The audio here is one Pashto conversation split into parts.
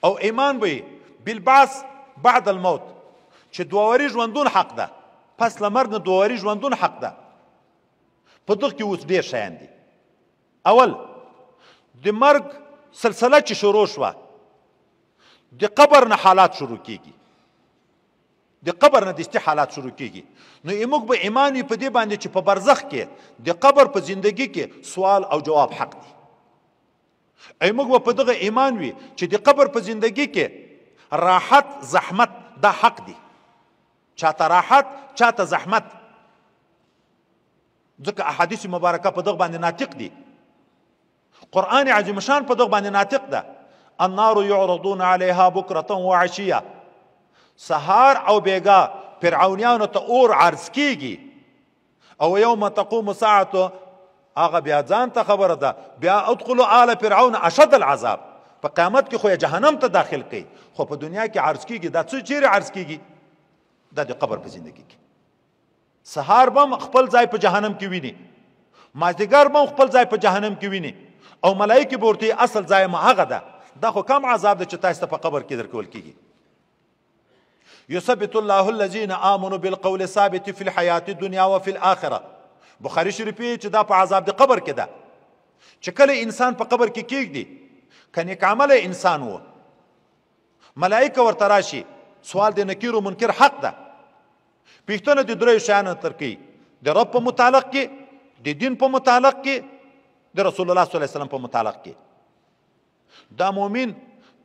او ایمان به بالبعث بعد الموت چې دووري ژوندون حق ده، پس له مرګ نه دووري ژوندون حق ده. په دغه کې اوس ډېر شیان دي. اول د مرګ سلسله چې شروع شوه، د قبر نه حالات شروع کیږي، د قبر نه دستي حالات شروع کیږي. نو موږ به ایمان وي په دې باندې چې په برزخ کې د قبر په زندگی کې سوال او جواب حق دي. موږ به په دغه ایمان وي چې د قبر په زندگی کې راحت زحمت دا حق دي، چاته راحت چاته زحمت، ځکه احادیث مبارکه په دغه باندې ناطق دي. قرآن عظیم شان په دغه باندې ناطق ده. النار يعرضون عليها بكرة وعشية. سهار او بیگا فرعونیانو ته اور عرض کیږي، او یوم تقوم الساعة هغه بیا ځان ته خبره ده، بیا ادخلوا آل فرعون اشد العذاب. په قیامت کې خو جهنم ته داخل کوي، خو په دنیا کې عرض کیږي. دا څه چیرې عرض کیږي؟ دا د قبر په زندگی کې. سهار بم خپل ځای په جهنم کې ویني، مازدیګر بم خپل ځای په جهنم کې ویني، او ملائکه به ورته اصل ځای ما هغه ده. دا خو کم عذاب ده چې تاسو ته په قبر کې درکول کیږي. يثبت الله الذين آمنوا بالقول الثابت في الحياة الدنيا وفي الآخرة. بخاري شریفی چې دا په عذاب د قبر کې ده، چې کله انسان په قبر کې کېږدي، که نیک عمله انسان و، ملائکه ورته راشي، سوال د نکیر و منکر حق ده. پوښتنه د دریو شیانو تر کوي، د رب په متعلق کې، د دین په متعلق کې، د رسول الله صلی الله علیه وسلم په متعلق کې. دا مؤمن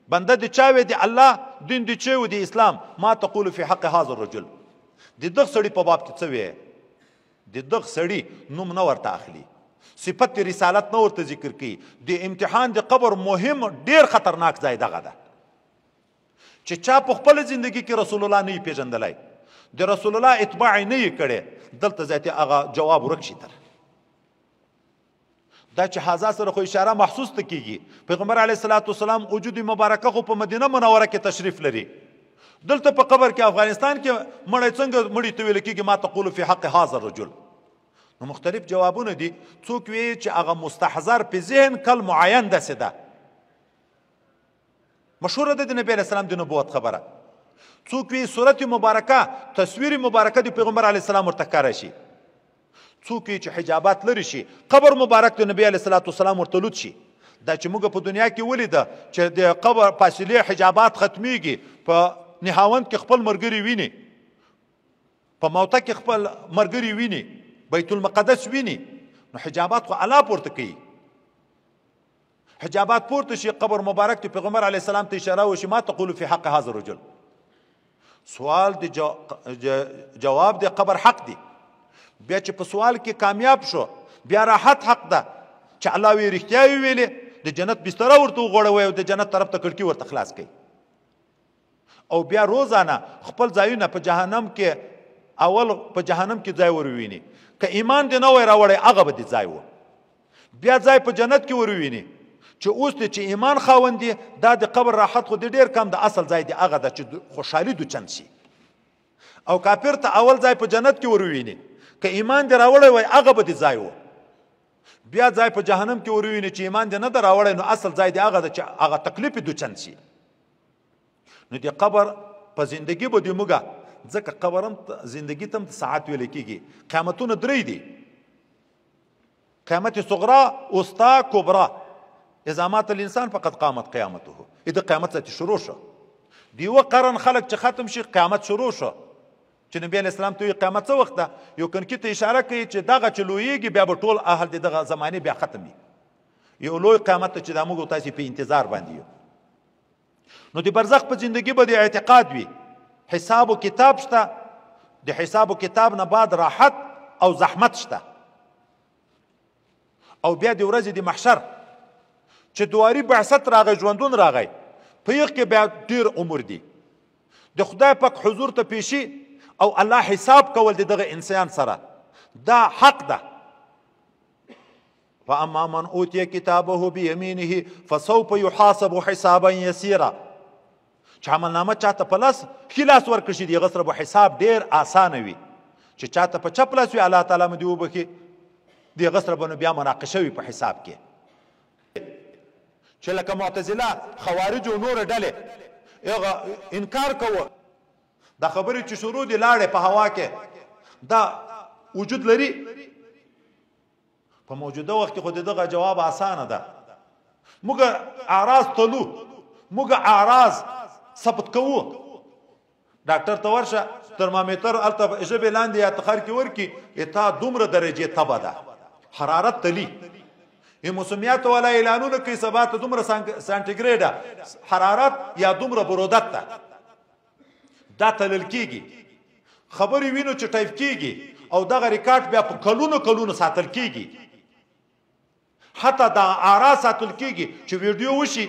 بنده د چا وی دی الله، دین د چا وی دی اسلام. ما تقول فی حق هذا الرجل. د دغه سړي په باب کې څه وی؟ د دغه سړي نوم نه ورته اخلي، صفت رسالت نه ورته ذکر کوي. د امتحان د قبر مهم ډیر خطرناک ځای دغه ده چې چا په خپل ژوندۍ کې رسول الله نه پیژندلای، د رسول الله اتباع نه یې کړي، دلته ذاتي هغه جواب ورک شي. تر دا چې حاضر سره خو اشاره محسوس ته کیږي. پیغمبر علیه الصلاۃ والسلام وجود مبارکه خو په مدینه منوره کې تشریف لري، دلته په قبر کې افغانستان کې مړی څنګه مړی ته ویل کیږي ما تقول فی حق هذا الرجل. نو مختلف جوابونه دي. څوک وی چې هغه مستحضر په ذهن کل معین داسې ده، مشهوره ده د نبی علیه السلام د نبوت خبره. څوک وی صورت مبارکه تصویر مبارکه د پیغمبر علیه السلام ورته ښکاره شي، څوک چې حجابات لري شي، قبر مبارک د نبی علیه الصلاۃ والسلام ورته لود شي. دا چې موږ په دنیا کې ولیده چې د قبر فاصله حجابات ختمیږي، په نهاوند کې خپل مرګري ویني، په موته کې خپل مرګري ویني، بیت المقدس ویني، نو حجابات خو الله پورته کوي. حجابات پورته شي، قبر مبارک ته پیغمبر علیه السلام ته اشاره وشي ما تقول فی حق هذا الرجل. سوال د جواب د قبر حق دی. بیا چې په سوال کې کامیاب شو، بیا راحت حق ده چې الله وی رښتیا ویلې، د جنت بستره ورته وغوړوي او د جنت طرف ته کړکۍ ورته خلاص کړي. او بیا روزانه خپل ځایونه په جهنم کې، اول په جهنم کې ځای ورویني، که ایمان دې نه وای راوړی هغه به دې ځای و. بیا ځای په جنت کې ورویني چې اوس دې چې ایمان خاوند دی، دا د قبر راحت خو دې ډېر کم د اصل ځای دی هغه ده چې خوشحالي دوچند شي. او کافر ته اول ځای په جنت کې ورویني، که ایمان دې راوړی وای هغه به دې ځای و. بیا ځای په جهنم کې ورویني چې ایمان دې نه ده راوړی، نو اصل ځای دې هغه ده چې هغه تکلیف یې دوچند شي. نو د قبر په زندگی به دې موږ، ځکه قبر هم زندگی ته هم ساعت ویل کېږي. قیامتونه درې دي، قیامت صغرا، وسطا، کبرا. اذا مات الانسان فقد قامت قیامته. د قیامت ذاتي شروع شو، د یوه قرن خلک چې ختم شي قیامت شروع شو. چې نبی علیه السلام ته وایي قیامت څه وخت ده، یو کنکي ته اشاره کوي چې دغه چې لویږي بیا به ټول اهل د دغه زمانې بیا ختم وي. یو لوی قیامت ته چې دا موږ تاسې په انتظار باندې یو. نو د برزخ په زندگی به د اعتقاد وي، حساب و کتاب شته، د حساب و کتاب نه بعد راحت او زحمت شته. او بیا د ورځې د محشر چې دواري بعثت راغی، ژوندون راغی، په یغ کې بیا ډېر عمر دی، د خدای پاک حضور ته پیشي او الله حساب کول د دغه انسان سره، دا حق ده. فاما من اوتي کتابه بیمینه فسوف یحاسب حسابا یسیرا. چې عملنامه چاته په لاس ښي لاس ورکړل شي، د هغه سره به حساب ډېر اسانه وي. چې چاته په چپ لاس وي الله تعالی مو دې وبخي، د هغه سره به نو بیا مناقشه وي په حساب کې. چې لکه معتزله خوارج او نور ډلې هغه انکار کوه دا خبرې چې شروع دي لاړې په هوا کې دا وجود لري په موجوده وخت کې خو دغه جواب اسانه ده موږ اعراض تلو موږ اعراض ثبت کوو ډاکټر ته ورشه ترمامیتر الته ژبې لاندې یا تخر کې ورکی اته دومره درجه تبه ده حرارت تلی موسمیات ولا اعلانونه کوي سبا ته دومره سانتیګریډ حرارت یا دومره برودت ده دا تلل کیږي خبرې وینو چې ټایپ کیږي او دغه ریکارډ بیا په کلونو ساتل کیږي حتی دا اعراض ساتل کیږي چې ویډیو وشي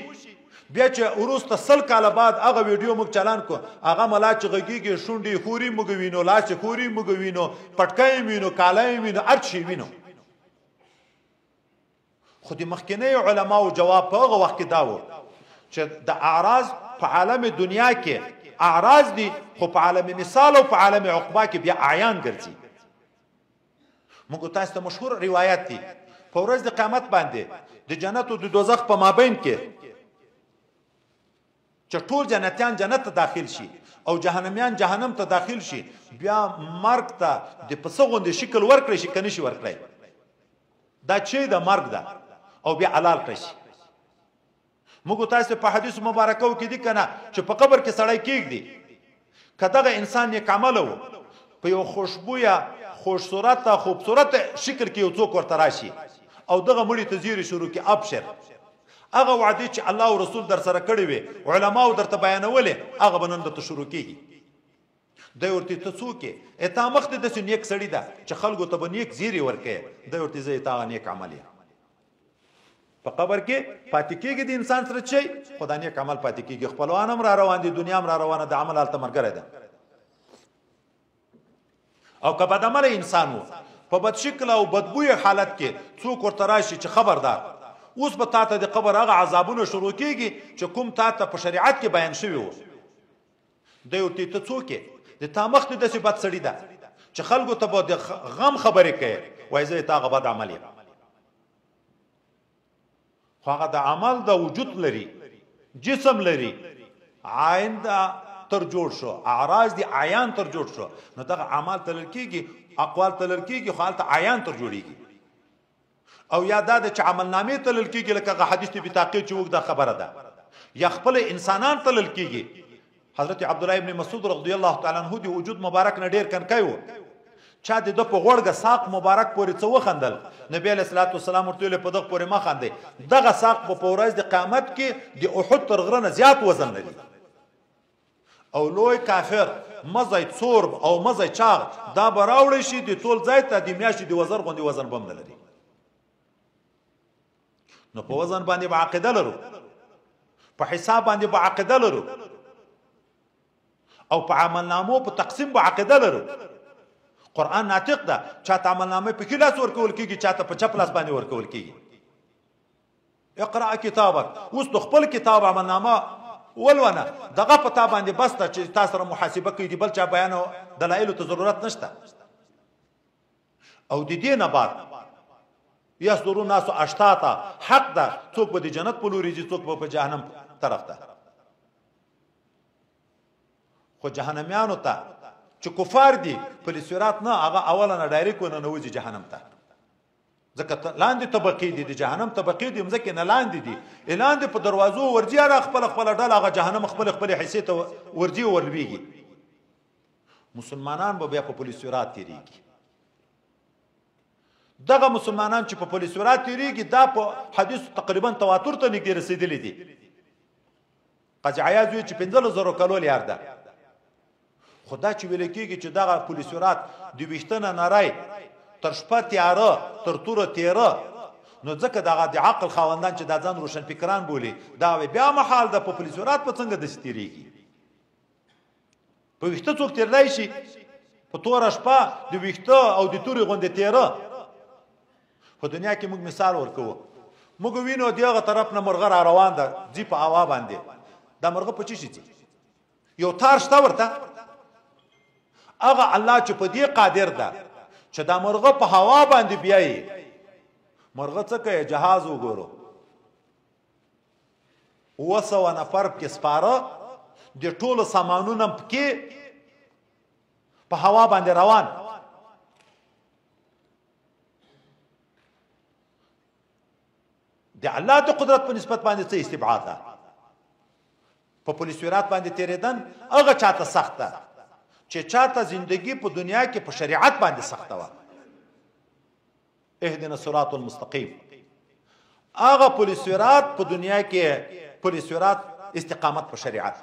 بیا چې وروسته 100 کاله بعد هغه ویډیو موږ چالان کو هغه ملا چې غږیږي شونډې خوري موږ وینو لاس خوري موږ وینو پټکای وینو کالای وینو هر شي وینو خو د مخکنی علماو جواب په هغه وخت کې دا و چې د اعراض په عالم دنیا کې اعراض دي خو په عالم مثال او په عالم عقبا کې بیا اعیان ګرځي موږ تاسو ته مشهور روایت دي په ورځ د قیامت باندې د جنت او د دوزخ په مابین کې چې ټول جنتیان جنت ته داخل شي او جهنميان جهنم ته داخل شي بیا مرګ ته د پسه غوندې شکل ورکړي شي کني شي ورکړي دا چې د مرګ ده او بیا حلال کړي موږ تاسو په حدیث مبارکو کې دي کنه چې په قبر کې سړی کېږدي کداغه انسان یې کامل وو په یو خوشبویا خوش صورت خوبصورت شکل کې یو څوک ورته راشي او دغه مړی ته زیری شروع کې ابشر هغه وعده چې الله او رسول در سره کړی وي علماو درته بیانولې هغه بنند ته شروع کیږي د ورته ته څوک اته مخ ته د نیک سړی ده چې خلکو ته نیک زیری ورکې د ورته زه اته نیک عملی په قبر کې پاتې کېږي د انسان سره چې خدای نیک عمل پاتې کېږي خپلوان هم را روان دي دنیا هم را روانه د عمل حالت مرګره ده او که بد عمل انسان وو په بد شکل او بدبوی حالت کې څوک ورته راشي چې خبردار اوس به تاته د قبر هغه عذابونه شروع کېږي چې کوم تاته په شریعت کې بیان شوی وو د ورته ته څوک د تا مخ ته داسې بد سړی ده چې خلکو ته به د غم خبرې کوي وایي زه تا غبد عمل یم خو هغه د عمل د وجود لري جسم لري عین تر جوړ شو اعراض دي عیان تر جوړ شو نو دغه اعمال تلل کېږي اقوال تلل کېږي خو حالت عیان تر جوړیږي او یا دا چې عمل نامې تلل کېږي لکه حدیث ته بتاقی چې وګ دا خبره ده یا خپل انسانان تلل کېږي حضرت عبد الله ابن مسعود رضی الله تعالی عنہ دی وجود مبارک نه ډیر کنکای وو چا د په غوړګه ساق مبارک پورې څو وخندل نبی علیہ الصلوۃ والسلام ورته په دغه پورې ما خاندي دغه ساق په ورځ د قیامت کې د احد تر غره نه زیات وزن لري او لوی کافر مزه څور او مزه چاغ دا براوړی شي د ټول ځای ته د میاشتې د وزر غوندي وزن بم نه لري نو په وزن باندې عقیده لرو په حساب باندې عقیده لرو او په عمل نامو په تقسیم عقیده لرو قرآن ناطق ده چاته عمل نامه په کې لاس ورکول کېږي چاته په چپ لاس باندې ورکول کېږي اقرا کتابک اوس خپل کتاب عمل نامه ولونه دغه پتا باندې بس ته چې تاسو سره محاسبه کوي دی بل چا بیان دلایل ته ضرورت نشته او د دې نه بعد یصدر الناس اشتاتا حق ده څوک به د جنت په لوري څوک به په جهنم طرف ته خو جهنميانو ته چې کفار دي په صراط نه هغه اوله نه ډایرکټ ونه نوځي جهنم ته ځکه لاندې طبقې دي د جهنم طبقې دي مزکه نه لاندې دي لاندې په دروازو ورځي را خپل ډله هغه جهنم خپل حیثیت ورځي ورلويږي مسلمانان به بیا په پولیس صراط تیریږي دغه مسلمانان چې په پولیس صراط تیریږي دا په حدیث تقریبا تواتر ته نږدې رسیدلې دي قزعیاز وی چې 15000 کلو لیار ده خدا چې ویل کېږي چې دغه پولیس صراط د ویښتنه نارای تر شپه تیاره تر توره تیره نو ځکه دغه د عقل خاوندان چې د ځان روشن فکران بولي دا بیا محال ده په پولیس صراط په څنګه د ستیریږي په ویښته څوک تیرلای شي په توره شپه د ویښته او د تورې غوندې تیره په دنیا کې موږ مثال ورکوو موږ وینو دغه طرف نه مرغه را روان ده ځي په هوا باندې دا مرغه په چی شي یو تار شته ورته هغه الله چې په دې قادر ده چې دا مرغه په هوا باندې بیایي مرغه څه کوي جهاز وګورو 200 نفر پکې سپاره د ټولو سامانونه پکې په هوا باندې روان. د الله د قدرت په نسبت باندې څه استبعاد ده؟ په پولیس ورات باندې تیرېدن هغه چاته سخت ده چې چاته زندگی په دنیا کې په شریعت باندې سخته وه. اهدنا الصراط المستقیم. هغه پولیس ورات په دنیا کې پولیس ورات استقامت په شریعت.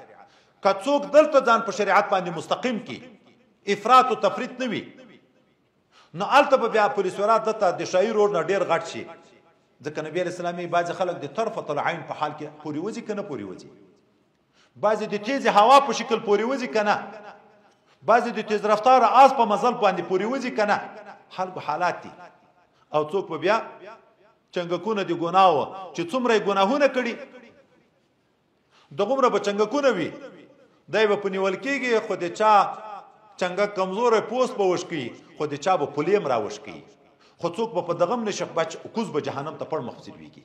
که څوک دلته ځان په شریعت باندې مستقیم کی افراط او تفریط نه وي نو هلته به بیا پولیس ورات دلته د شاهي روډ نه ډېر غټ شي. ځکه نبی علیه السلام یې بعضې خلک د طرفة العین په حال کې پورې وځي که نه پورې وځي، بعضې د تیزې هوا په شکل پورې وځي که نه، بعضې د تیز رفتاره آس په مزل باندې پورې وځي که نه. خلکو حالات دي. او څوک به بیا چنګکونه د ګناه وه چې څومره یې ګناهونه کړي دغومره به چنګکونه وي، دی به په نیول کېږي خو د چا چنګک کمزوری پوست به وشکوي خو د چا به پلیم را وشکوي، خو څوک به په دغم نشي کوز به جهنم ته پړ مخ ځلویږي.